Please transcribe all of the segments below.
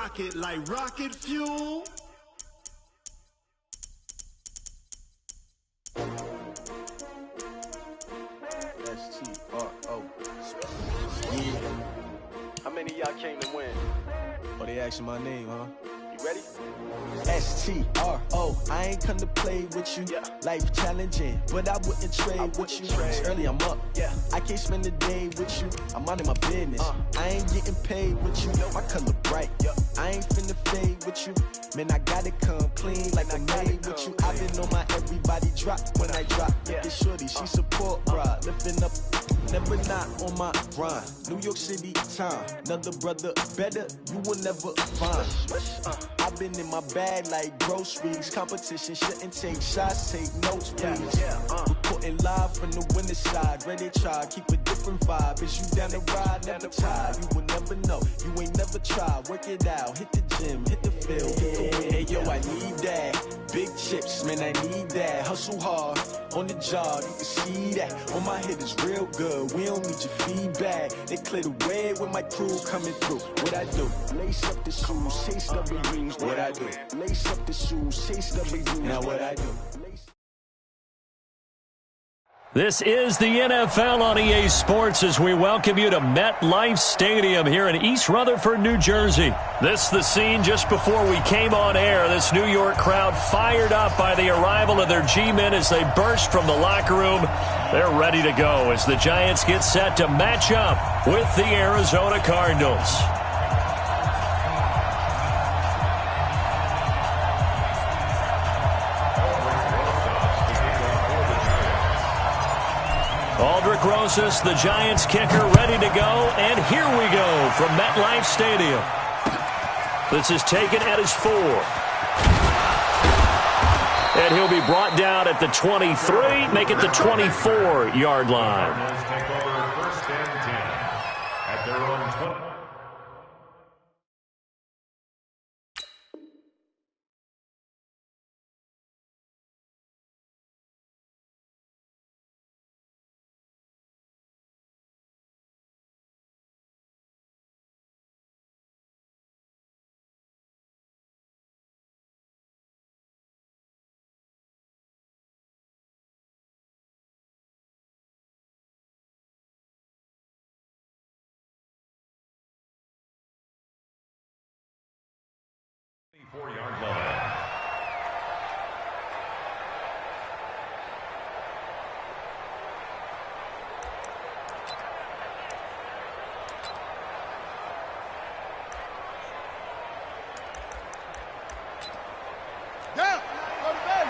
rocket like rocket fuel. S-T-R-O. Yeah. How many of y'all came to win? Oh, they asking my name, huh? You ready? S-T-R-O. I ain't come to play with you. Yeah. Life challenging, but I wouldn't trade with you. It's early, I'm up. Yeah. I can't spend the day with you. I'm minding my business. I ain't getting paid with you. My color bright. I ain't finna fade with you. Man, I gotta come clean like I made with you. I've been on my everybody drop when I drop. Look at shorty, she support ride. Lifting up, never not on my grind. New York City time. Another brother better, you will never find. I've been in my bag like groceries. Competition shouldn't take shots, take notes, please. Reporting live from the winter side. Ready to try, keep a different vibe. Is you down the ride, never tired. You will never know, you ain't never tried. Work it out, hit the gym, hit the field, hit the wind. Hey yo, I need that. Big chips, man, I need that. Hustle hard, on the job, you can see that. On my head is real good, we don't need your feedback. They clear the way with my crew coming through. What I do? Lace up the shoes, chase W's. What I do? Lace up the shoes, chase W's. Now what I do? This is the NFL on EA Sports as we welcome you to MetLife Stadium here in East Rutherford, New Jersey. This is the scene just before we came on air. This New York crowd fired up by the arrival of their G-men as they burst from the locker room. They're ready to go as the Giants get set to match up with the Arizona Cardinals. Aldrich Rosas, the Giants kicker, ready to go. And here we go from MetLife Stadium. This is taken at his 4. And he'll be brought down at the 23, make it the 24-yard line. Take over first and 10 at their own 20. Yard line. Yeah, go to bed.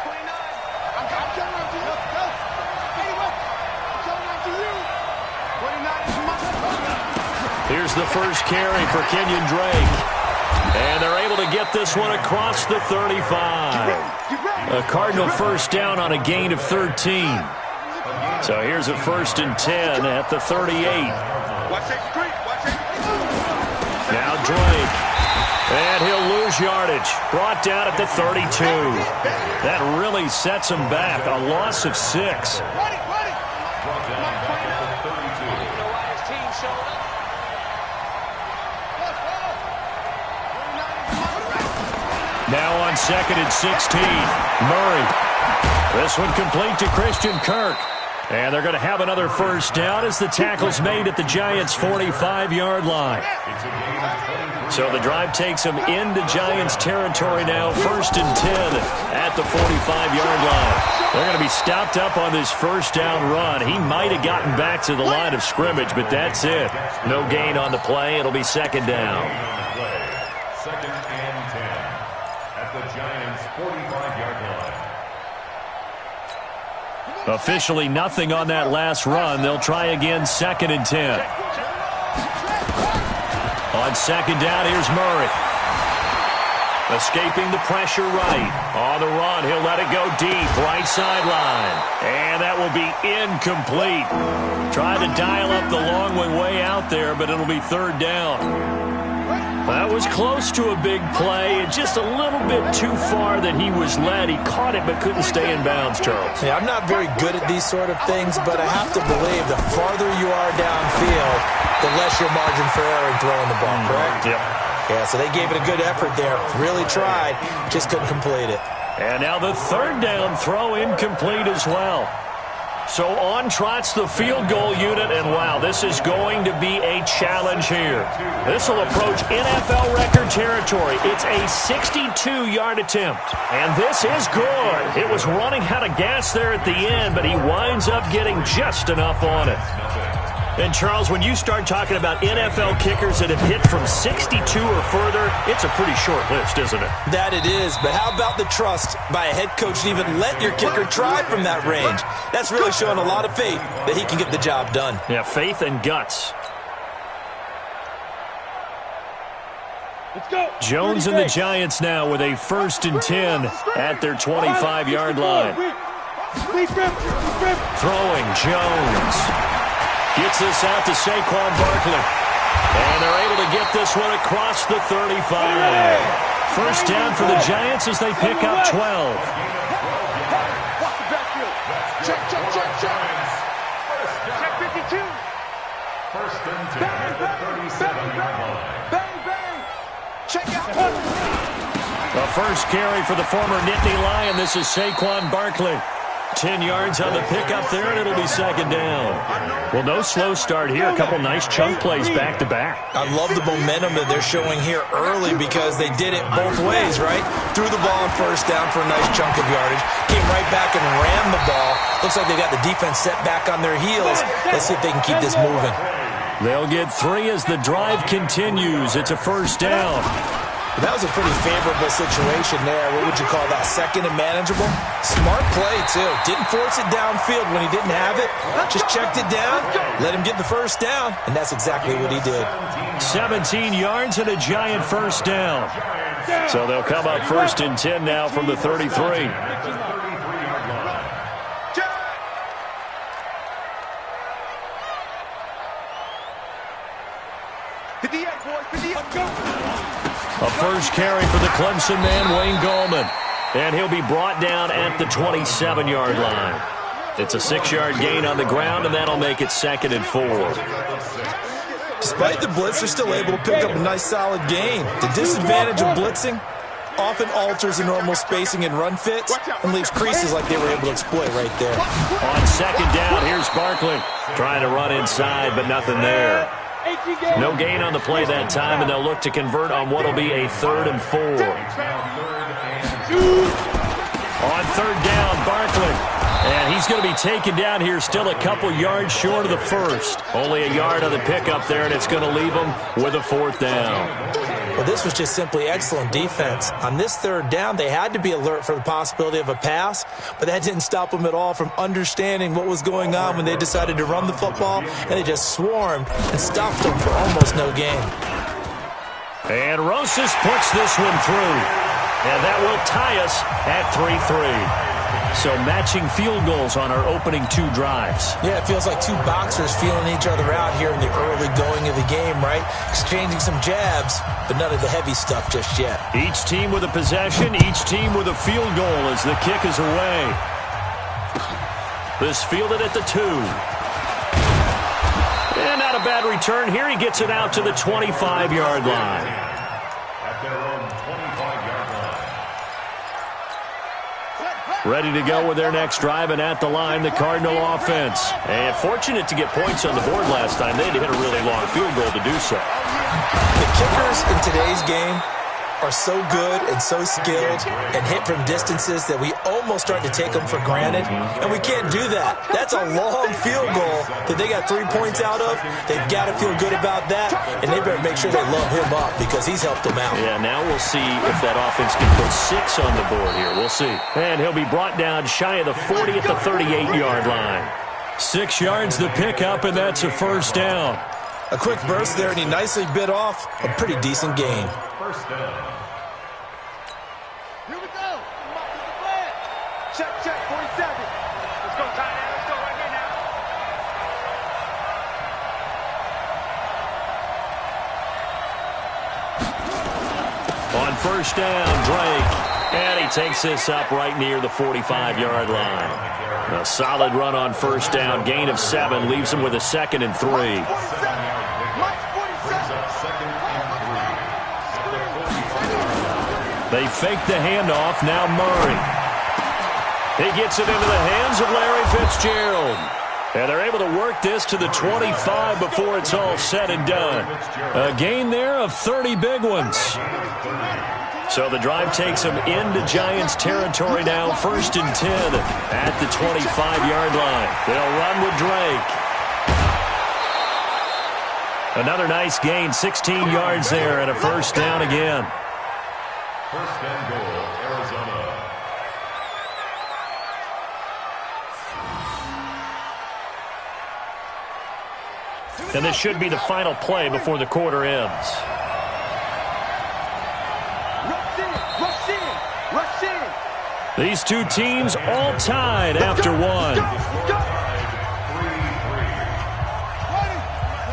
29. I'm coming after you. Go. Anyway, I'm coming after you. 29 is my. Here's the first carry for Kenyon Drake. And they're able to get this one across the 35. A Cardinal first down on a gain of 13. So here's a 1st and 10 at the 38. Now Drake. And he'll lose yardage. Brought down at the 32. That really sets him back. A loss of 6. Now on 2nd and 16, Murray. This one complete to Christian Kirk. And they're going to have another first down as the tackle's made at the Giants' 45-yard line. So the drive takes them into Giants territory now, 1st and 10 at the 45-yard line. They're going to be stopped up on this first down run. He might have gotten back to the line of scrimmage, but that's it. No gain on the play. It'll be 2nd down. 2nd and 10 at the Giants' 45-yard line. Officially nothing on that last run. They'll try again 2nd and 10. On 2nd down, here's Murray. Escaping the pressure right. On the run, he'll let it go deep. Right sideline. And that will be incomplete. Tried to dial up the long way out there, but it'll be 3rd down. That was close to a big play. Just a little bit too far that he was led. He caught it but couldn't stay in bounds, Charles. Yeah, I'm not very good at these sort of things, but I have to believe the farther you are downfield, the less your margin for error in throwing the ball, correct? Yep. Yeah, so they gave it a good effort there. Really tried, just couldn't complete it. And now the third down throw incomplete as well. So on trots the field goal unit, and wow, this is going to be a challenge here. This will approach NFL record territory. It's a 62-yard attempt, and this is good. It was running out of gas there at the end, but he winds up getting just enough on it. And, Charles, when you start talking about NFL kickers that have hit from 62 or further, it's a pretty short list, isn't it? That it is, but how about the trust by a head coach to even let your kicker try from that range? That's really showing a lot of faith that he can get the job done. Yeah, faith and guts. Let's go. Jones and the Giants now with a 1st and 10 at their 25-yard line. Throwing, Jones. Gets this out to Saquon Barkley. And they're able to get this one across the 35. First down for the Giants as they pick up 12. Check, check, check, check. Check 52. First and 10 at the 37-yard line. Bang, bang. Check out. The first carry for the former Nittany Lion. This is Saquon Barkley. 10 yards on the pickup there, and it'll be 2nd down. Well, no slow start here. A couple nice chunk plays back-to-back. I love the momentum that they're showing here early because they did it both ways, right? Threw the ball on 1st down for a nice chunk of yardage. Came right back and ran the ball. Looks like they got the defense set back on their heels. Let's see if they can keep this moving. They'll get 3 as the drive continues. It's a 1st down. That was a pretty favorable situation there. What would you call that? 2nd and manageable? Smart play, too. Didn't force it downfield when he didn't have it. Just checked it down, let him get the 1st down, and that's exactly what he did. 17 yards and a Giant 1st down. So they'll come up 1st and 10 now from the 33. A first carry for the Clemson man, Wayne Gallman. And he'll be brought down at the 27-yard line. It's a 6-yard gain on the ground, and that'll make it 2nd and 4. Despite the blitz, they're still able to pick up a nice, solid gain. The disadvantage of blitzing often alters the normal spacing and run fits and leaves creases like they were able to exploit right there. On 2nd down, here's Barkley. Trying to run inside, but nothing there. No gain on the play that time, and they'll look to convert on what will be a 3rd and 4. On 3rd down, Barkley. And he's going to be taken down here still a couple yards short of the 1st. Only a yard on the pickup there, and it's going to leave him with a 4th down. Well, this was just simply excellent defense. On this 3rd down, they had to be alert for the possibility of a pass, but that didn't stop them at all from understanding what was going on when they decided to run the football, and they just swarmed and stopped them for almost no gain. And Rosas puts this one through, and that will tie us at 3-3. So matching field goals on our opening 2 drives. Yeah, it feels like 2 boxers feeling each other out here in the early going of the game, right? Exchanging some jabs, but none of the heavy stuff just yet. Each team with a possession, each team with a field goal as the kick is away. This fielded at the 2. And not a bad return here. He gets it out to the 25-yard line. At their own 25-yard line. Ready to go with their next drive, and at the line, the Cardinal offense. And fortunate to get points on the board last time. They had to hit a really long field goal to do so. The kickers in today's game are so good and so skilled and hit from distances that we almost start to take them for granted, and we can't do that. That's a long field goal that they got 3 points out of. They've got to feel good about that, and they better make sure they love him up because he's helped them out. Yeah, now we'll see if that offense can put 6 on the board here. We'll see. And he'll be brought down shy of the 40 at the 38-yard line. 6 yards the pickup, and that's a 1st down. A quick burst there, and he nicely bit off a pretty decent gain. First down. Here we go. Check, check, 47. Let's go, tight end. Let's go right here now. On 1st down, Drake. And he takes this up right near the 45-yard line. A solid run on 1st down. Gain of 7 leaves him with a 2nd and 3. They fake the handoff. Now Murray. He gets it into the hands of Larry Fitzgerald. And they're able to work this to the 25 before it's all said and done. A gain there of 30 big ones. So the drive takes them into Giants territory now, 1st and 10 at the 25-yard line. They'll run with Drake. Another nice gain, 16 yards there, and a first down again. First and goal, Arizona. And this should be the final play before the quarter ends. These two teams all tied after one.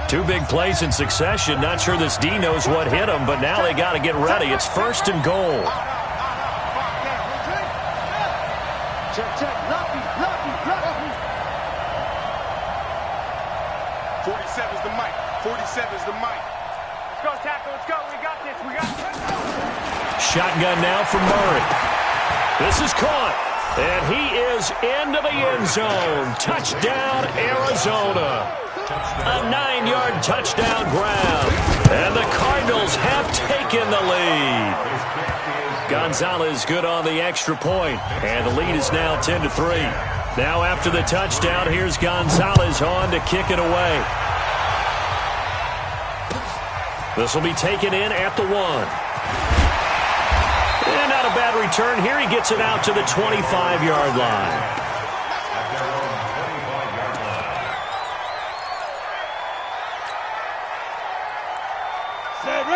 Two big plays in succession. Not sure this D knows what hit him, but now they got to get ready. It's 1st and goal. Check, check. Lucky. 47's the mic. 47's the mic. Let's go, tackle. Let's go. We got this. Shotgun now from Murray. This is caught. And he is into the end zone. Touchdown, Arizona. A 9-yard touchdown grab. And the Cardinals have taken the lead. Gonzalez good on the extra point. And the lead is now 10-3. Now after the touchdown, here's Gonzalez on to kick it away. This will be taken in at the 1. And not a bad return here. He gets it out to the 25-yard line.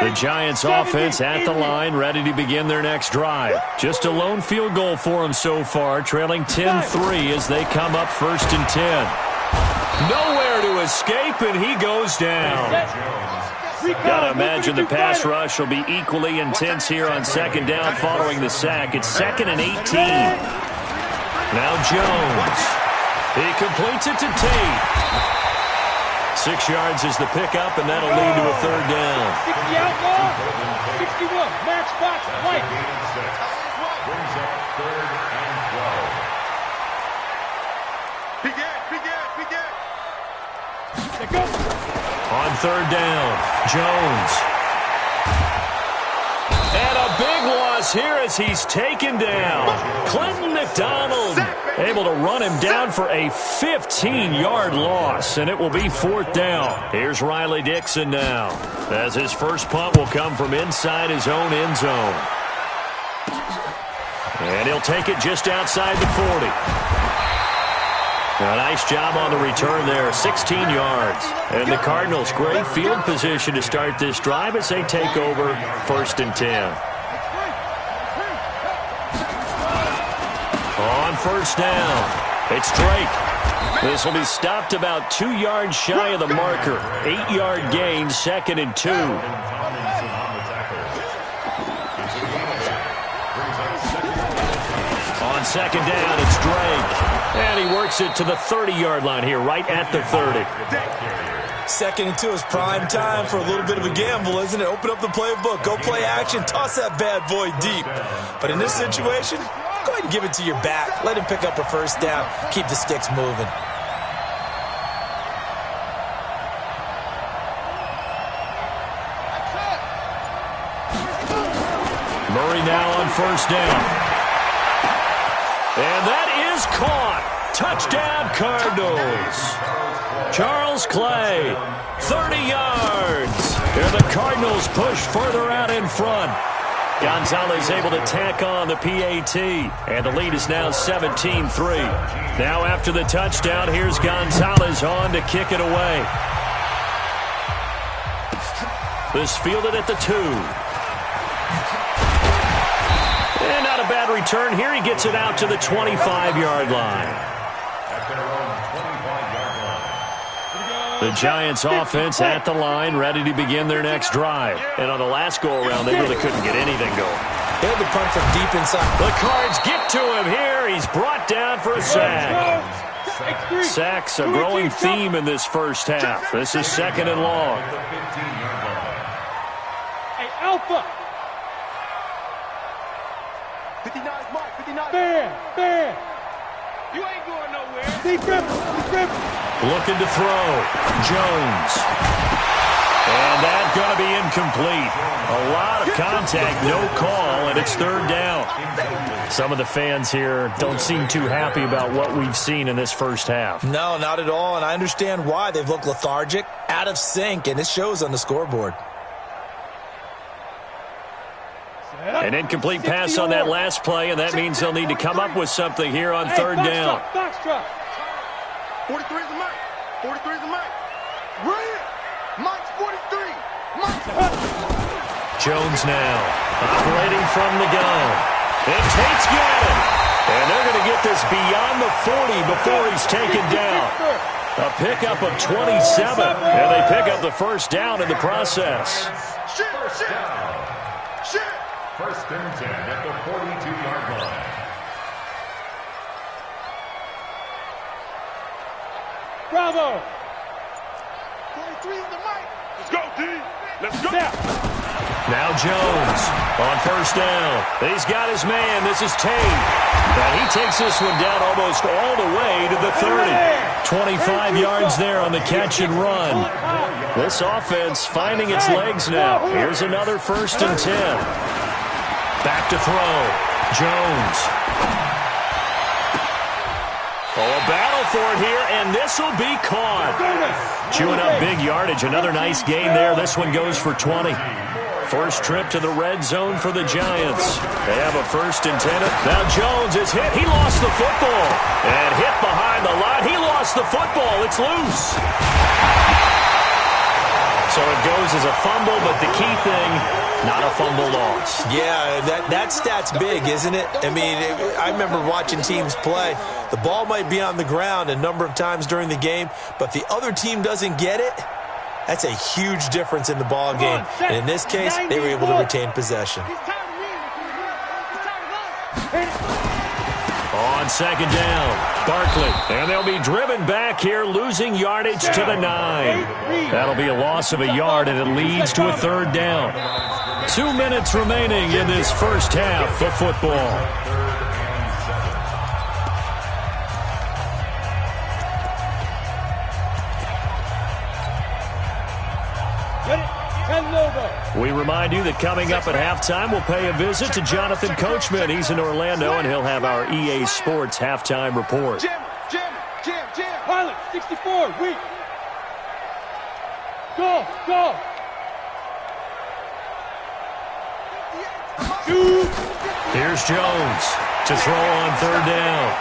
The Giants offense at the line, ready to begin their next drive. Just a lone field goal for them so far, trailing 10-3 as they come up 1st and 10. Nowhere to escape, and he goes down. Got to imagine the pass rush will be equally intense here on 2nd down following the sack. It's 2nd and 18. Now Jones. He completes it to Tate. 6 yards is the pickup, and that'll lead to a 3rd down. 60 out ball. 61. Match box. White. Brings up 3rd and 12. Begin. On 3rd down, Jones. And a big loss here as he's taken down. Clinton McDonald able to run him down for a 15-yard loss, and it will be 4th down. Here's Riley Dixon now, as his first punt will come from inside his own end zone. And he'll take it just outside the 40. A nice job on the return there, 16 yards. And the Cardinals, great field position to start this drive as they take over 1st and 10. On 1st down, it's Drake. This will be stopped about 2 yards shy of the marker. 8-yard gain, 2nd and 2. On 2nd down, it's Drake. And he works it to the 30-yard line here, right at the 30. 2nd and 2 is prime time for a little bit of a gamble, isn't it? Open up the playbook, go play action, toss that bad boy deep. But in this situation, go ahead and give it to your back. Let him pick up a 1st down, keep the sticks moving. Murray now on 1st down. And that is caught. Touchdown, Cardinals. Charles Clay, 30 yards. And the Cardinals push further out in front. Gonzalez able to tack on the PAT. And the lead is now 17-3. Now after the touchdown, here's Gonzalez on to kick it away. This fielded at the 2. And not a bad return here. He gets it out to the 25-yard line. The Giants offense at the line, ready to begin their next drive. And on the last go-around, they really couldn't get anything going. They had to punt from deep inside. The Cards get to him here. He's brought down for a sack. Sacks a growing theme in this first half. This is 2nd and long. Hey, Alpha. 59's Mike, 59's. Man. You ain't going nowhere. Deep grip. Looking to throw. Jones. And that's going to be incomplete. A lot of contact, no call, and it's third down. Some of the fans here don't seem too happy about what we've seen in this first half. No, not at all, and I understand why. They've looked lethargic, out of sync, and it shows on the scoreboard. An incomplete pass on that last play, and that means they'll need to come up with something here on third down. Box truck. 43 is the Mike. 43 is the Mike. Right. Mike's 43. Mike's. Jones now operating from the gun. And Tate's got him. And they're going to get this beyond the 40 before he's taken down. A pickup of 27, and they pick up the first down in the process. Shit. First and 10 at the 42-yard line. Bravo. 43 is the Mike. Let's go, D. Let's go. Now Jones on first down. He's got his man. This is Tate. And he takes this one down almost all the way to the 30. 25 yards there on the catch and run. This offense finding its legs now. Here's another first and 10. Back to throw. Jones. Oh, a battle for it here, and this will be caught. Chewing up big yardage. Another nice gain there. This one goes for 20. First trip to the red zone for the Giants. They have a first and 10. Now Jones is hit. He lost the football. And hit behind the line. He lost the football. It's loose. So it goes as a fumble, but the key thing, not a fumble loss. Yeah, that stat's big, isn't it? I mean, I remember watching teams play. The ball might be on the ground a number of times during the game, but the other team doesn't get it. That's a huge difference in the ball game. And in this case, they were able to retain possession. On second down, Barkley. And they'll be driven back here, losing yardage to the 9. That'll be a loss of a yard, and it leads to a third down. 2 minutes remaining in this first half of football. We remind you that coming up at halftime, we'll pay a visit to Jonathan Coachman. He's in Orlando, and he'll have our EA Sports halftime report. Jam. Pilot, 64, weak. Go. Here's Jones to throw on third down.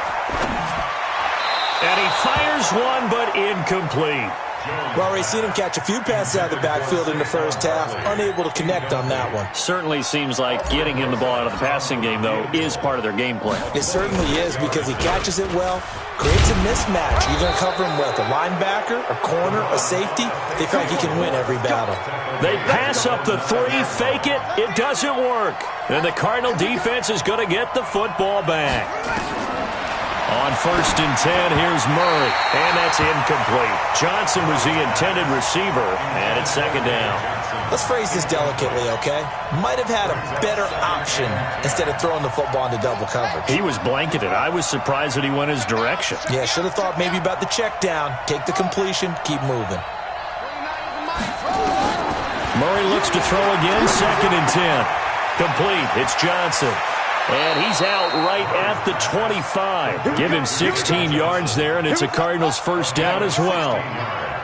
And he fires one, but incomplete. Well, we've seen him catch a few passes out of the backfield in the first half, unable to connect on that one. Certainly seems like getting him the ball out of the passing game, though, is part of their game plan. It certainly is, because he catches it well, creates a mismatch. You're going to cover him with a linebacker, a corner, a safety. They feel like he can win every battle. They pass up the 3, fake it. It doesn't work. And the Cardinal defense is going to get the football back. On first and 10, here's Murray, and that's incomplete. Johnson was the intended receiver, and it's second down. Let's phrase this delicately, okay? Might have had a better option instead of throwing the football into double coverage. He was blanketed. I was surprised that he went his direction. Yeah, should have thought maybe about the check down, take the completion, keep moving. Murray looks to throw again, second and 10. Complete, it's Johnson. And he's out right at the 25. Give him 16 yards there, and it's a Cardinals first down as well.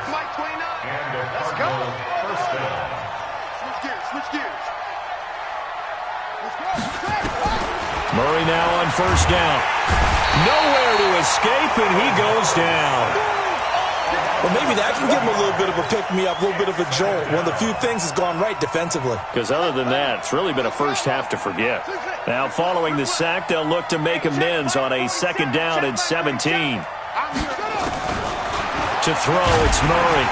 Mike 29. Let's go. First down. Switch gears. Let's go. Murray now on first down. Nowhere to escape, and he goes down. Well, maybe that can give him a little bit of a pick-me-up, a little bit of a jolt. One of the few things has gone right defensively. Because other than that, it's really been a first half to forget. Now, following the sack, they'll look to make amends on a second down and 17. To throw, it's Murray.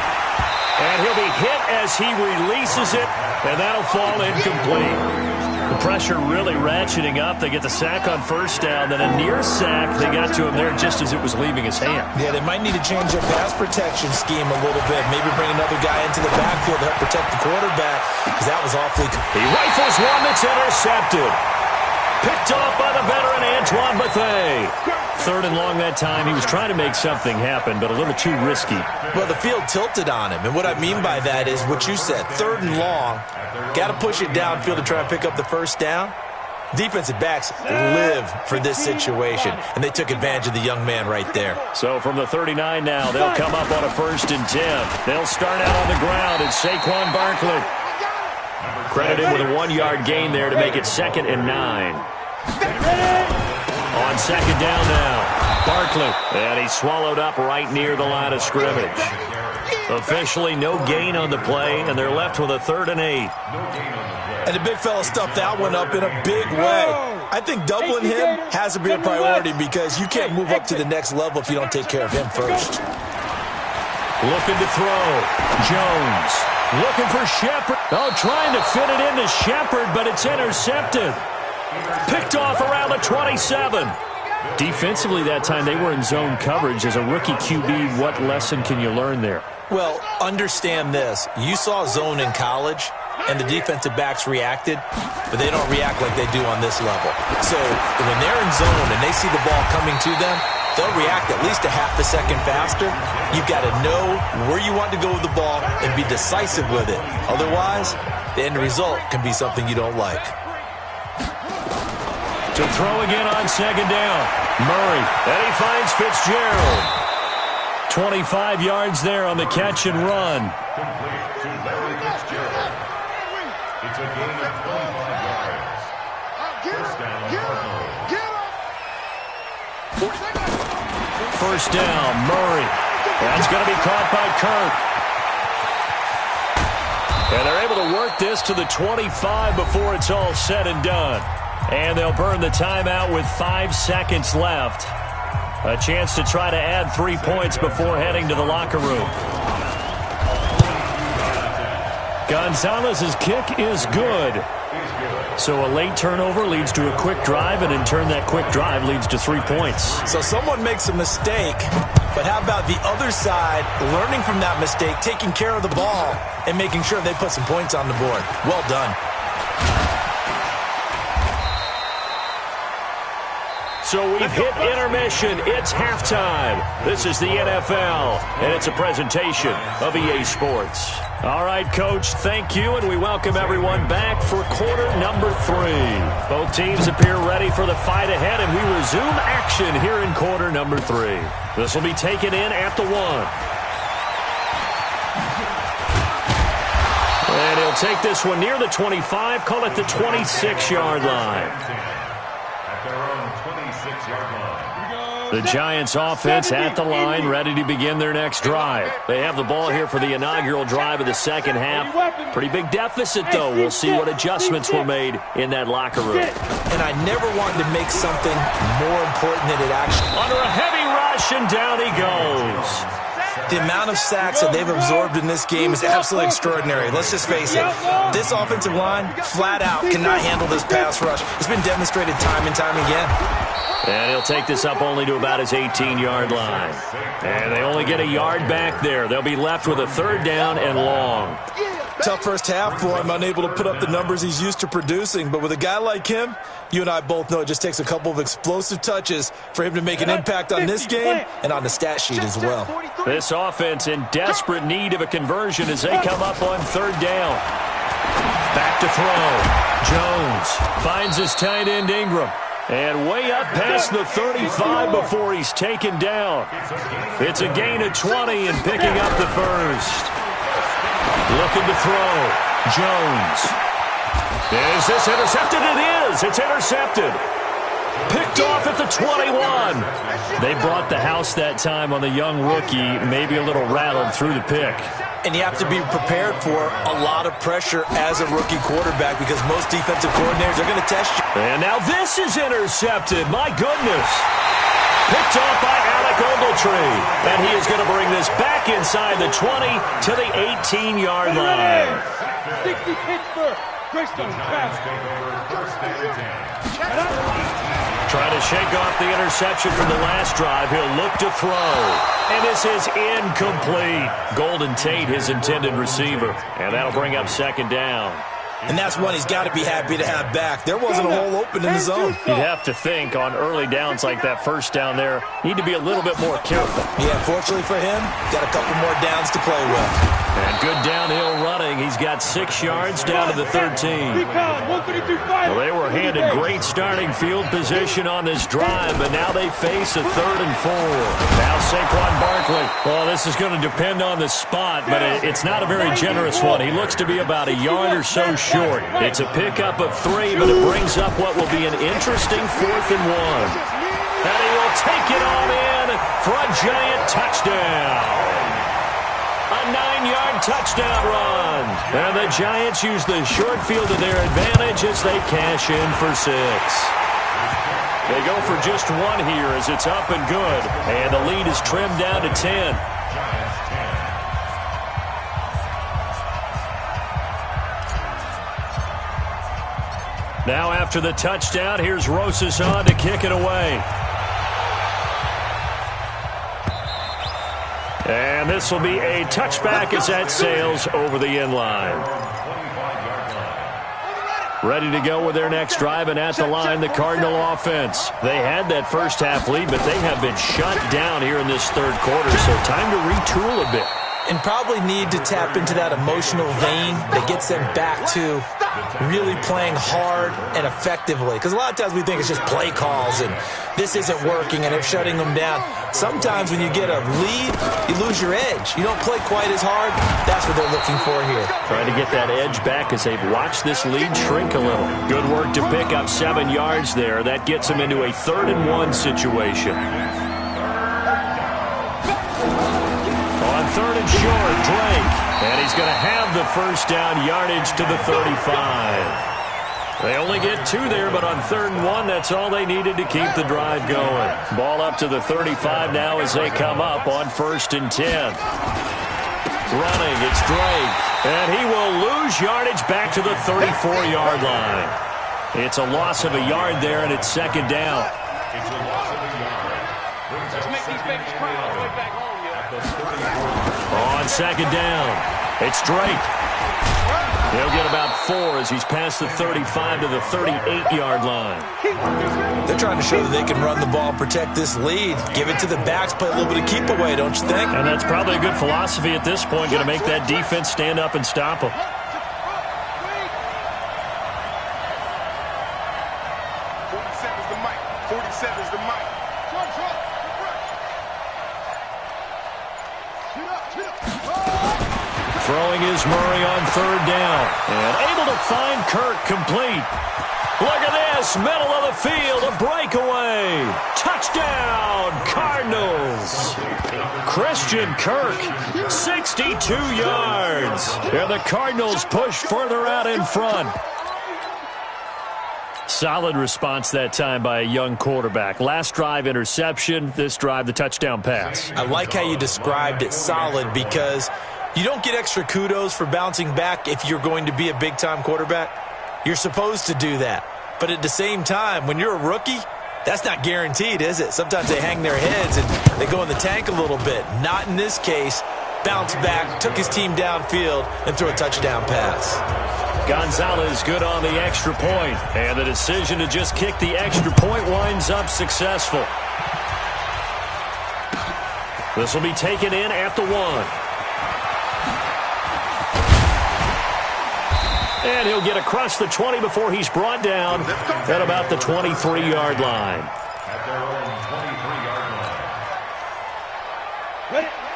And he'll be hit as he releases it, and that'll fall incomplete. The pressure really ratcheting up. They get the sack on first down, then a near sack. They got to him there just as it was leaving his hand. Yeah, they might need to change their pass protection scheme a little bit. Maybe bring another guy into the backfield to help protect the quarterback, because that was awfully good. He rifles one that's intercepted. Picked off by the veteran Antoine Bethea. 3rd and long that time. He was trying to make something happen, but a little too risky. Well, the field tilted on him, and what I mean by that is what you said. 3rd and long, got to push it downfield to try and pick up the first down. Defensive backs live for this situation, and they took advantage of the young man right there. So from the 39 now, they'll come up on a 1st and 10. They'll start out on the ground. It's Saquon Barkley. Credited with a 1-yard gain there to make it 2nd and 9. On 2nd down now, Barkley. And he's swallowed up right near the line of scrimmage. Officially no gain on the play, and they're left with a 3rd and 8. And the big fella stuffed that one up in a big way. I think doubling him has to be a priority because you can't move up to the next level if you don't take care of him first. Looking to throw. Jones. Looking for Shepard. Oh, trying to fit it into Shepard, but it's intercepted. Picked off around the 27. Defensively that time, they were in zone coverage. As a rookie QB, what lesson can you learn there? Well, understand this. You saw zone in college, and the defensive backs reacted, but they don't react like they do on this level. So when they're in zone and they see the ball coming to them, they'll react at least a half a second faster. You've got to know where you want to go with the ball and be decisive with it. Otherwise, the end result can be something you don't like. To throw again on 2nd down. Murray. And he finds Fitzgerald. 25 yards there on the catch and run. Complete to Larry Fitzgerald. It's a gain of 25 yards. First down, Cardinals. 1st down, Murray. That's going to be caught by Kirk. And they're able to work this to the 25 before it's all said and done. And they'll burn the timeout with 5 seconds left. A chance to try to add 3 points before heading to the locker room. Gonzalez's kick is good. So a late turnover leads to a quick drive, and in turn that quick drive leads to 3 points. So someone makes a mistake, but how about the other side learning from that mistake, taking care of the ball, and making sure they put some points on the board? Well done. So we've hit intermission. It's halftime. This is the NFL, and it's a presentation of EA Sports. All right, Coach, thank you, and we welcome everyone back for quarter number 3. Both teams appear ready for the fight ahead, and we resume action here in quarter number 3. This will be taken in at the 1. And he'll take this one near the 25, call it the 26-yard line. At their own 26-yard line. The Giants offense at the line, ready to begin their next drive. They have the ball here for the inaugural drive of the second half. Pretty big deficit, though. We'll see what adjustments were made in that locker room. And I never wanted to make something more important than it actually. Under a heavy rush, and down he goes. The amount of sacks that they've absorbed in this game is absolutely extraordinary. Let's just face it. This offensive line, flat out, cannot handle this pass rush. It's been demonstrated time and time again. And he'll take this up only to about his 18-yard line. And they only get a yard back there. They'll be left with a 3rd down and long. Tough first half for him, unable to put up the numbers he's used to producing. But with a guy like him, you and I both know it just takes a couple of explosive touches for him to make an impact on this game and on the stat sheet as well. This offense in desperate need of a conversion as they come up on 3rd down. Back to throw. Jones finds his tight end Ingram. And way up past the 35 before he's taken down. It's a gain of 20 and picking up the first. Looking to throw. Jones. Is this intercepted? It is. It's intercepted. Picked off at the 21. They brought the house that time on the young rookie, maybe a little rattled through the pick. And you have to be prepared for a lot of pressure as a rookie quarterback because most defensive coordinators are going to test you. And now this is intercepted. My goodness. Picked off by Alec Ogletree. And he is going to bring this back inside the 20 to the 18-yard line. 60 Pittsburgh. Christian pass. First and 10. Trying to shake off the interception from the last drive. He'll look to throw. And this is incomplete. Golden Tate, his intended receiver. And that'll bring up 2nd down. And that's one he's got to be happy to have back. There wasn't a hole open in the zone. You'd have to think on early downs like that first down there, need to be a little bit more careful. Yeah, fortunately for him, got a couple more downs to play with. And good downhill running. He's got 6 yards down to the 13. Well, they were handed great starting field position on this drive, but now they face a 3rd and 4. Now Saquon Barkley. Well, this is going to depend on the spot, but it's not a very generous one. He looks to be about a yard or so short. It's a pickup of 3, but it brings up what will be an interesting 4th and 1. And he will take it on in for a giant touchdown. A 9-yard touchdown run. And the Giants use the short field to their advantage as they cash in for 6. They go for just 1 here as it's up and good. And the lead is trimmed down to 10. Now after the touchdown, here's Rosas on to kick it away. And this will be a touchback as that sails over the end line. Ready to go with their next drive, and at the line, the Cardinal offense. They had that first half lead, but they have been shut down here in this 3rd quarter, so time to retool a bit. And probably need to tap into that emotional vein that gets them back to really playing hard and effectively. Because a lot of times we think it's just play calls and this isn't working and they're shutting them down. Sometimes when you get a lead, you lose your edge. You don't play quite as hard. That's what they're looking for here. Trying to get that edge back as they've watched this lead shrink a little. Good work to pick up 7 yards there. That gets them into a 3rd and 1 situation. On 3rd and short, Drake. And he's going to have the first down yardage to the 35. They only get 2 there, but on 3rd and 1, that's all they needed to keep the drive going. Ball up to the 35 now as they come up on 1st and 10. Running, it's Drake. And he will lose yardage back to the 34-yard line. It's a loss of a yard there, and it's 2nd down. It's a loss of a yard. Let's make these babies cry all the way back home, On 2nd down, it's Drake. He'll get about 4 as he's past the 35 to the 38-yard line. They're trying to show that they can run the ball, protect this lead, give it to the backs, play a little bit of keep away, don't you think? And that's probably a good philosophy at this point, going to make that defense stand up and stop them. 47's the mic. 47's the mic. Throwing is Murray on 3rd down. And able to find Kirk complete. Look at this, middle of the field, a breakaway. Touchdown, Cardinals. Christian Kirk, 62 yards. And the Cardinals push further out in front. Solid response that time by a young quarterback. Last drive, interception. This drive, the touchdown pass. I like how you described it, solid, because you don't get extra kudos for bouncing back if you're going to be a big-time quarterback. You're supposed to do that. But at the same time, when you're a rookie, that's not guaranteed, is it? Sometimes they hang their heads and they go in the tank a little bit. Not in this case. Bounced back, took his team downfield, and threw a touchdown pass. Gonzalez good on the extra point. And the decision to just kick the extra point winds up successful. This will be taken in at the 1. And he'll get across the 20 before he's brought down at about the 23-yard line. At their own 23-yard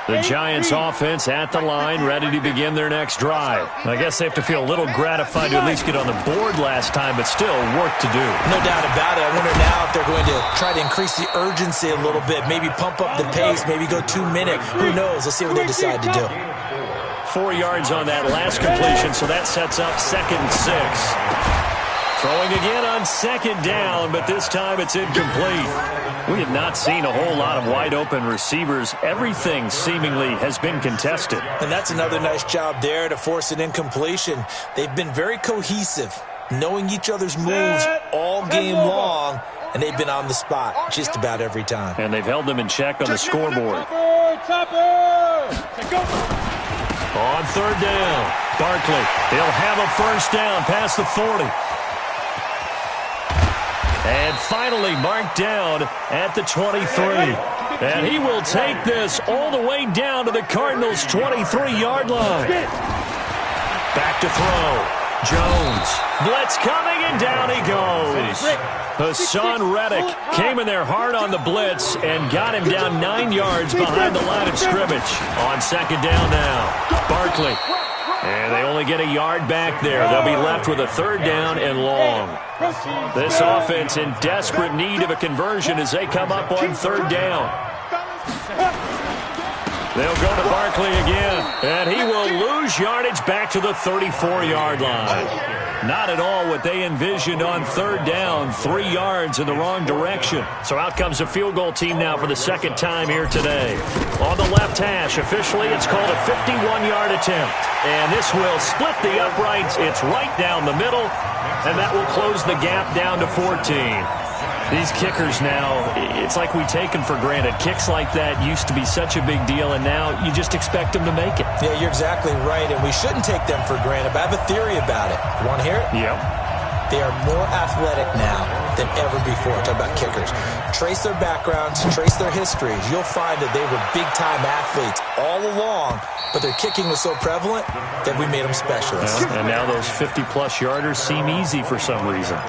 line. The Giants offense at the line, ready to begin their next drive. I guess they have to feel a little gratified to at least get on the board last time, but still work to do. No doubt about it. I wonder now if they're going to try to increase the urgency a little bit, maybe pump up the pace, maybe go 2-minute. Who knows? Let's see what they decide to do. 4 yards on that last completion, so that sets up 2nd and 6. Throwing again on 2nd down, but this time it's incomplete. We have not seen a whole lot of wide-open receivers. Everything seemingly has been contested. And that's another nice job there to force an incompletion. They've been very cohesive, knowing each other's moves all game long, and they've been on the spot just about every time. And they've held them in check on the scoreboard. Topper! Go! On third down, Barkley. He'll have a first down past the 40. And finally marked down at the 23. And he will take this all the way down to the Cardinals' 23-yard line. Back to throw. Jones. Blitz coming, and down he goes. Hassan Reddick came in there hard on the blitz and got him down 9 yards behind the line of scrimmage. On second down now, Barkley. And they only get a yard back there. They'll be left with a third down and long. This offense in desperate need of a conversion as they come up on third down. They'll go to Barkley again, and he will lose yardage back to the 34-yard line. Not at all what they envisioned on third down, 3 yards in the wrong direction. So out comes a field goal team now for the second time here today. On the left hash, officially it's called a 51-yard attempt. And this will split the uprights. It's right down the middle, and that will close the gap down to 14. These kickers now, it's like we take them for granted. Kicks like that used to be such a big deal, and now you just expect them to make it. Yeah, you're exactly right, and we shouldn't take them for granted, but I have a theory about it. You want to hear it? Yep. They are more athletic now than ever before. Talk about kickers. Trace their backgrounds, trace their histories. You'll find that they were big-time athletes all along, but their kicking was so prevalent that we made them specialists. Yeah, and now those 50-plus yarders seem easy for some reason.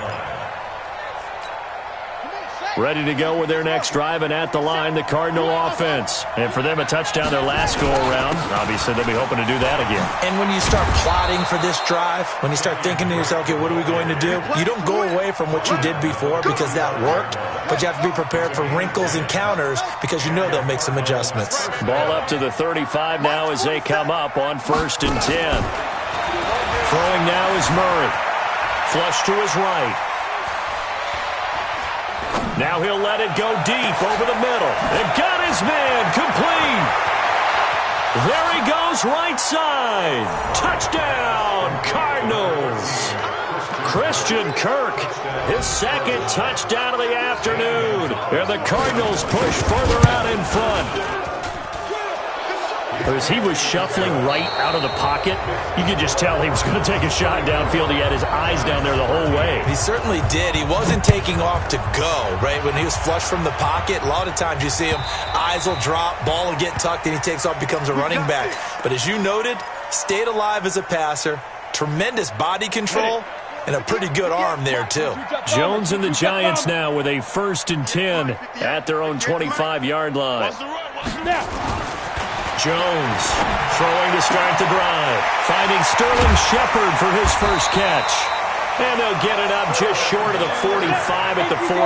Ready to go with their next drive, and at the line, the Cardinal offense. And for them, a touchdown their last go-around. Obviously, they'll be hoping to do that again. And when you start plotting for this drive, when you start thinking to yourself, okay, what are we going to do? You don't go away from what you did before because that worked, but you have to be prepared for wrinkles and counters because you know they'll make some adjustments. Ball up to the 35 now as they come up on 1st and 10. Throwing now is Murray. Flush to his right. Now he'll let it go deep over the middle. And got his man complete. There he goes right side. Touchdown, Cardinals. Christian Kirk, his second touchdown of the afternoon. And the Cardinals push further out in front. As he was shuffling right out of the pocket, you could just tell he was going to take a shot downfield. He had his eyes down there the whole way. He certainly did. He wasn't taking off to go, right? When he was flushed from the pocket, a lot of times you see him, eyes will drop, ball will get tucked, and he takes off, becomes a running back. But as you noted, stayed alive as a passer, tremendous body control, and a pretty good arm there, too. Jones and the Giants now with a 1st and 10 at their own 25-yard line. Jones throwing to start the drive. Finding Sterling Shepard for his first catch. And they'll get it up just short of the 45 at the 44.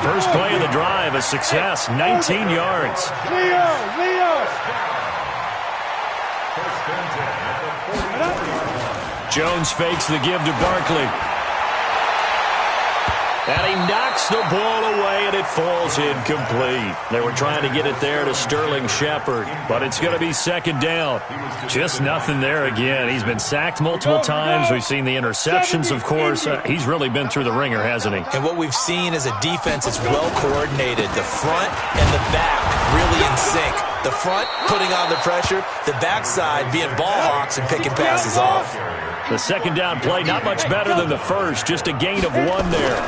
First play of the drive, a success, 19 yards. Jones fakes the give to Barkley. And he knocks the ball away, and it falls incomplete. They were trying to get it there to Sterling Shepard, but it's going to be 2nd down. Just nothing there again. He's been sacked multiple times. We've seen the interceptions, of course. He's really been through the ringer, hasn't he? And what we've seen is a defense that's well coordinated. The front and the back really in sync. The front putting on the pressure, the backside being ball hawks and picking passes off. The 2nd down play, not much better than the first. Just a gain of 1 there.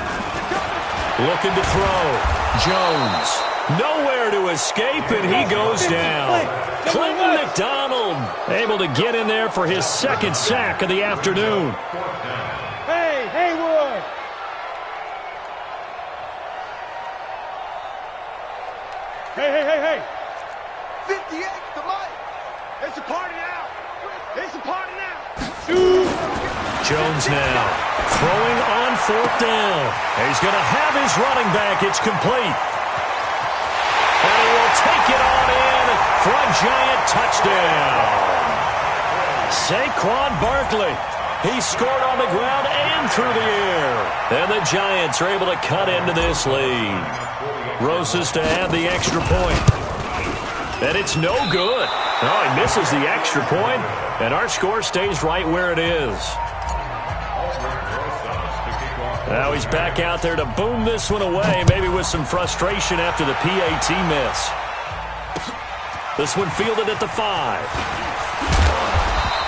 Looking to throw. Jones. Nowhere to escape, and he goes down. Clinton McDonald able to get in there for his 2nd sack of the afternoon. Hey, Haywood. Hey. 58, come on. It's a party now. It's a party now. Jones now throwing on 4th down. He's going to have his running back. It's complete. And he will take it on in for a giant touchdown. Saquon Barkley. He scored on the ground and through the air. And the Giants are able to cut into this lead. Roses to add the extra point. And it's no good. Oh, he misses the extra point, and our score stays right where it is. Now he's back out there to boom this one away, maybe with some frustration after the PAT miss. This one fielded at the 5.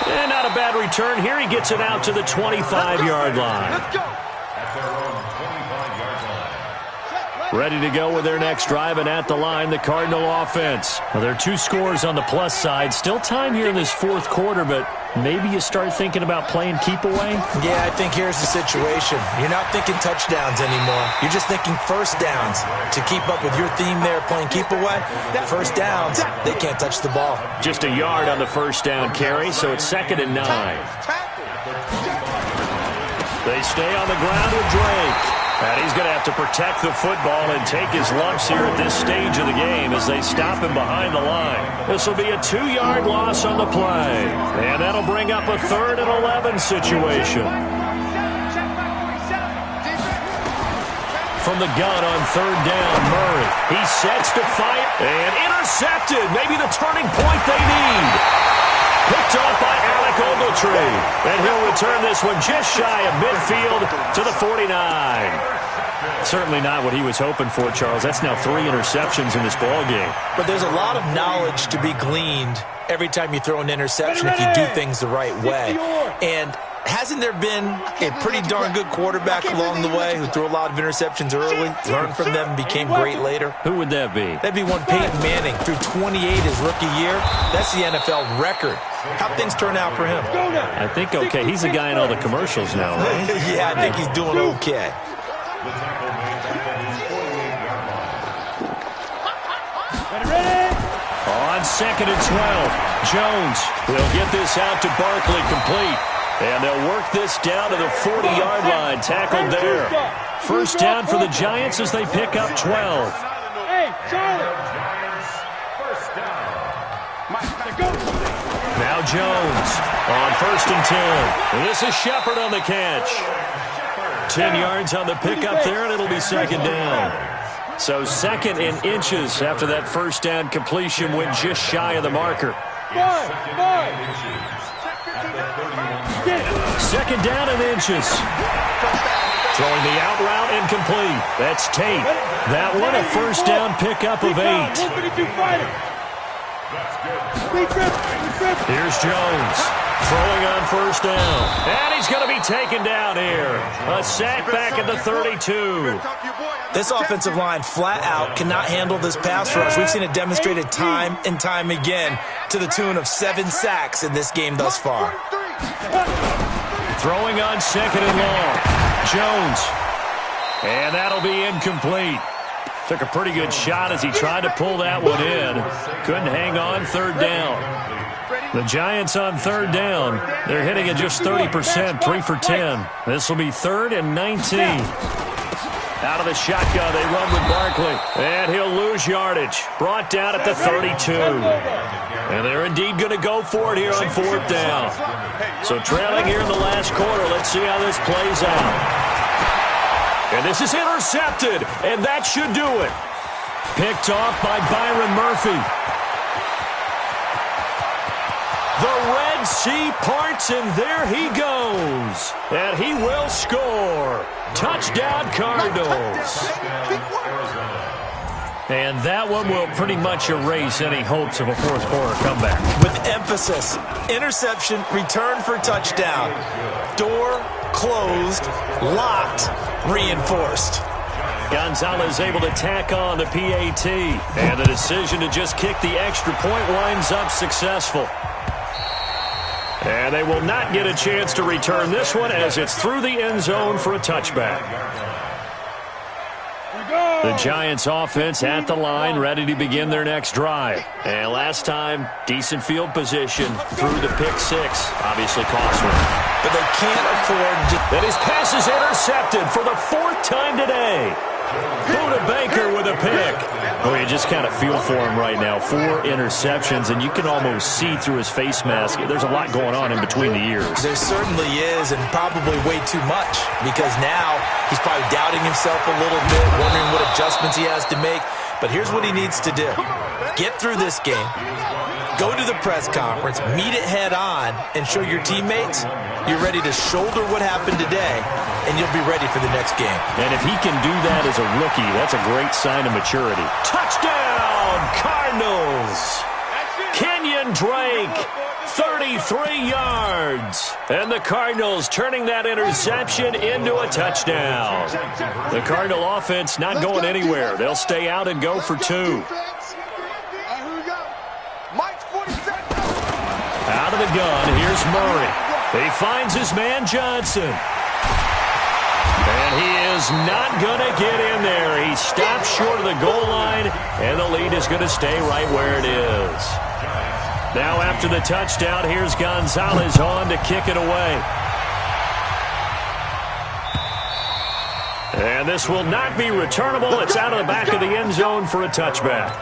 And not a bad return here. He gets it out to the 25-yard line. Let's go. At their own 25-yard line. Ready to go with their next drive, and at the line, the Cardinal offense. Well, there are 2 scores on the plus side. Still time here in this fourth quarter, but maybe you start thinking about playing keep away? Yeah, I think here's the situation. You're not thinking touchdowns anymore. You're just thinking first downs. To keep up with your theme there, playing keep away, first downs, they can't touch the ball. Just a yard on the first down carry, so it's 2nd and 9. They stay on the ground with Drake. And he's going to have to protect the football and take his lumps here at this stage of the game as they stop him behind the line. This will be a 2-yard loss on the play. And that'll bring up a 3rd and 11 situation. From the gun on 3rd down, Murray. He sets to fight and intercepted. Maybe the turning point they need. Picked off by Alec Ogletree. And he'll return this one just shy of midfield to the 49. Certainly not what he was hoping for, Charles. That's now 3 interceptions in this ballgame. But there's a lot of knowledge to be gleaned every time you throw an interception if you do things the right way. And hasn't there been a pretty darn good quarterback along the way who threw a lot of interceptions early, learned from them, and became great later? Who would that be? That'd be one Peyton Manning, threw 28 his rookie year. That's the NFL record. How'd things turn out for him? I think okay. He's a guy in all the commercials now, right? Yeah, I think he's doing okay. The tackle made at his 48-yard line. Ready? On 2nd and 12, Jones will get this out to Barkley, complete. And they'll work this down to the 40-yard line, tackled there. First down for the Giants as they pick up 12. Hey, Charlie. Giants, first down. Now Jones on 1st and 10. And this is Shepard on the catch. 10 yards on the pickup there, and it'll be 2nd down. So 2nd and inches after that first down completion went just shy of the marker. 2nd down and inches. Throwing the out route incomplete. That's Tate. That one a first down pickup of 8. Here's Jones. Throwing on first down. And he's going to be taken down here. A sack back at the 32. This offensive line flat out cannot handle this pass rush. We've seen it demonstrated time and time again to the tune of 7 sacks in this game thus far. Throwing on 2nd and long. Jones. And that'll be incomplete. Took a pretty good shot as he tried to pull that one in. Couldn't hang on, 3rd down. The Giants on 3rd down. They're hitting at just 30%, 3 for 10. This will be 3rd and 19. Out of the shotgun, they run with Barkley. And he'll lose yardage. Brought down at the 32. And they're indeed going to go for it here on 4th down. So trailing here in the last quarter. Let's see how this plays out. And this is intercepted, and that should do it. Picked off by Byron Murphy. The Red Sea parts, and there he goes. And he will score. Touchdown, Cardinals. And that one will pretty much erase any hopes of a fourth quarter comeback. With emphasis, interception, return for touchdown. Door closed, locked, reinforced. Gonzalez able to tack on the PAT. And the decision to just kick the extra point winds up successful. And they will not get a chance to return this one as it's through the end zone for a touchback. The Giants offense at the line, ready to begin their next drive. And last time, decent field position through the pick 6. Obviously cost one. But they can't afford to... And his pass is intercepted for the 4th time today. Buda Baker with a pick. Oh, you just kind of feel for him right now. 4 interceptions, and you can almost see through his face mask. There's a lot going on in between the ears. There certainly is, and probably way too much, because now he's probably doubting himself a little bit, wondering what adjustments he has to make. But here's what he needs to do. Get through this game. Go to the press conference, meet it head on, and show your teammates you're ready to shoulder what happened today, and you'll be ready for the next game. And if he can do that as a rookie, that's a great sign of maturity. Touchdown, Cardinals! Kenyon Drake, 33 yards. And the Cardinals turning that interception into a touchdown. The Cardinal offense not going anywhere. They'll stay out and go for 2. Out of the gun, here's Murray. He finds his man Johnson. And he is not going to get in there. He stops short of the goal line, and the lead is going to stay right where it is. Now after the touchdown, here's Gonzalez on to kick it away. And this will not be returnable. It's out of the back of the end zone for a touchback.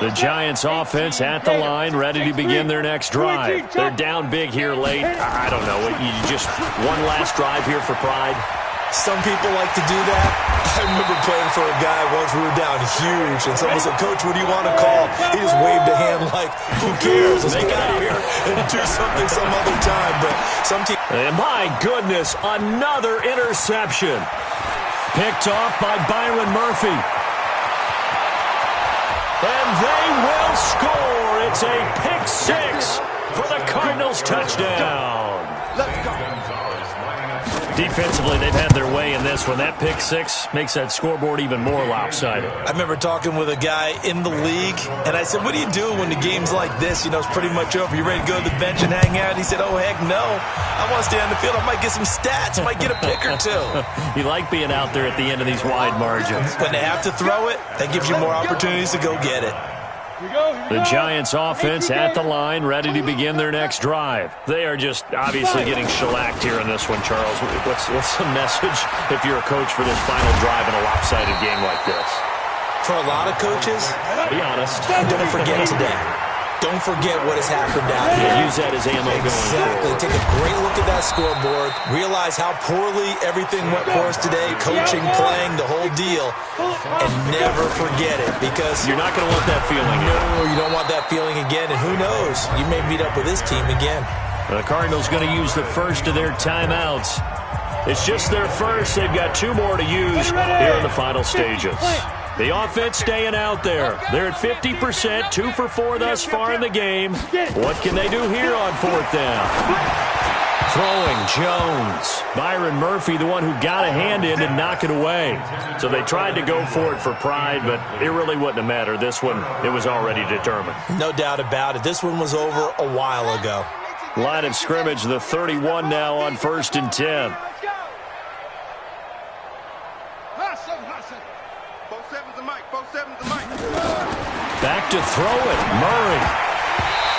The Giants offense at the line, ready to begin their next drive. They're down big here late. I don't know. You just one last drive here for pride. Some people like to do that. I remember playing for a guy once. We were down huge, and someone said, "Coach, what do you want to call?" He just waved a hand like, "Who cares? Let's get out of here and do something some other time." But some teams. And my goodness, another interception. Picked off by Byron Murphy. And they will score. It's a pick 6 for the Cardinals touchdown. Defensively, they've had their way in this one. That pick 6 makes that scoreboard even more lopsided. I remember talking with a guy in the league, and I said, "What do you do when the game's like this? You know, it's pretty much over. You ready to go to the bench and hang out?" He said, "Oh, heck no. I want to stay on the field. I might get some stats. I might get a pick or 2. You like being out there at the end of these wide margins. When they have to throw it, that gives you more opportunities to go get it. The Giants offense at the line, ready to begin their next drive. They are just obviously getting shellacked here in this one, Charles. What's the message if you're a coach for this final drive in a lopsided game like this? For a lot of coaches, be honest, don't forget today. Don't forget what has happened out here. Use that as ammo going forward. Take a great look at that scoreboard. Realize how poorly everything went for us today. Coaching, playing, the whole deal. And never forget it, because you're not going to want that feeling. No, you don't want that feeling again. And who knows? You may meet up with this team again. The Cardinals going to use the first of their timeouts. It's just their first. They've got 2 more to use here in the final stages. The offense staying out there. They're at 50%, 2 for 4 thus far in the game. What can they do here on 4th down? Throwing Jones. Byron Murphy, the one who got a hand in and knock it away. So they tried to go for it for pride, but it really wouldn't have mattered. This one, it was already determined. No doubt about it. This one was over a while ago. Line of scrimmage, the 31 now on 1st and 10. Back to throw it, Murray.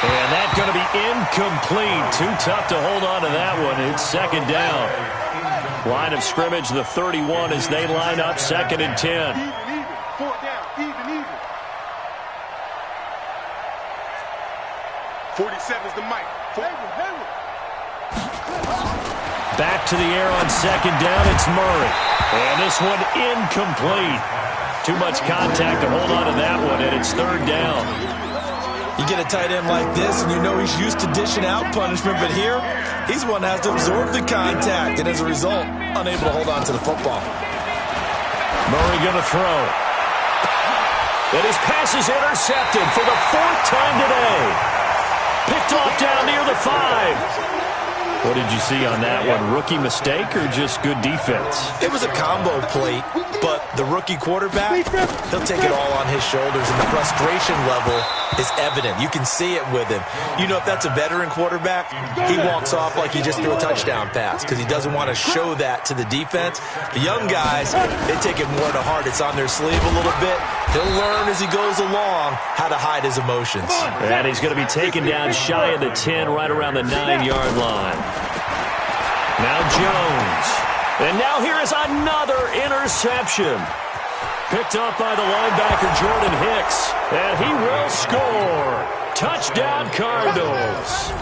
And that's going to be incomplete. Too tough to hold on to that one. It's 2nd down. Line of scrimmage, the 31 as they line up 2nd and 10. 4th down, even. 47's the mic. Back to the air on 2nd down, it's Murray. And this one incomplete. Too much contact to hold on to that one, and it's 3rd down. You get a tight end like this, and you know he's used to dishing out punishment, but here, he's the one that has to absorb the contact, and as a result, unable to hold on to the football. Murray going to throw. And his pass is intercepted for the 4th time today. Picked off down near the 5. What did you see on that one? Rookie mistake or just good defense? It was a combo plate, but the rookie quarterback, he'll take it all on his shoulders, and the frustration level is evident. You can see it with him. You know, if that's a veteran quarterback, he walks off like he just threw a touchdown pass because he doesn't want to show that to the defense. The young guys, they take it more to heart. It's on their sleeve a little bit. He'll learn as he goes along how to hide his emotions. And he's going to be taken down shy of the 10, right around the 9-yard line. Now Jones. And now here is another interception. Picked up by the linebacker Jordan Hicks. And he will score. Touchdown Cardinals.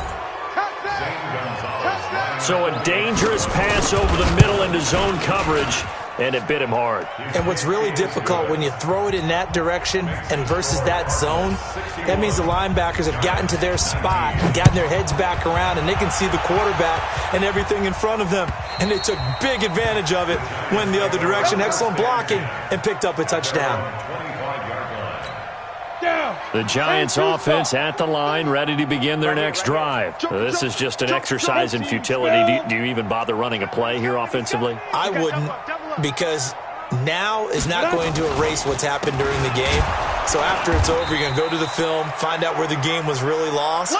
So a dangerous pass over the middle into zone coverage. And it bit him hard. And what's really difficult when you throw it in that direction and versus that zone, that means the linebackers have gotten to their spot, gotten their heads back around, and they can see the quarterback and everything in front of them. And they took big advantage of it, went the other direction. Excellent blocking, and picked up a touchdown. down. The Giants offense at the line, ready to begin their next drive. This is just an exercise in futility. Do you even bother running a play here offensively? I wouldn't, because now is not going to erase what's happened during the game. So after it's over, you're going to go to the film, find out where the game was really lost,